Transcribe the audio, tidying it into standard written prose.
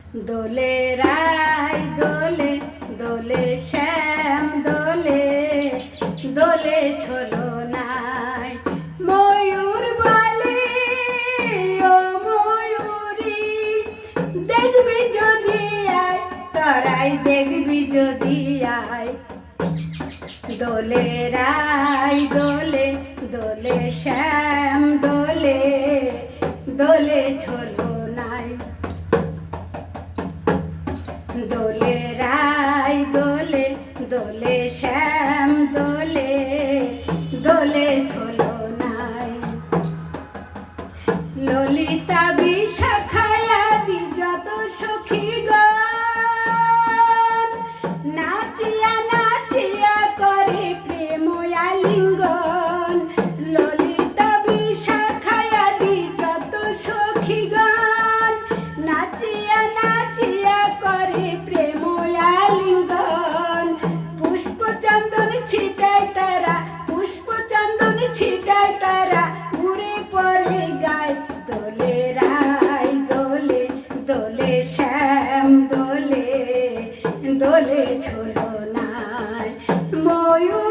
দোলে রাই দোলে দোলে শ্যাম দোলে দোলে ছোলো নাই ময়ূর বলে ও ময়ূরী দেখবি যদি আয় তোরাই দেখবি যদি আয় দোলে রাই দোলে দোলে শ্যাম দোলে দোলে ছোলো নাই দোলে রাই দোলে দোলে শ্যাম দোলে দোলে ছোলো নাই ললিতা বিশাখায়াদি যত সখীগণ নাচিয়া নাচিয়া করে প্রেম আলিঙ্গন ললিতা বিশাখায়াদি যত সখীগণ নাচিয়া নাচিয়া করে প্রেম আলিঙ্গন পুষ্পচন্দন ছিটায় তারা পুষ্পচন্দন ছিটায় তারা উড়ে পড়ে গায় দোলে রাই দোলে দোলে শ্যাম দোলে দোলে ছোলো নাই ময়ূর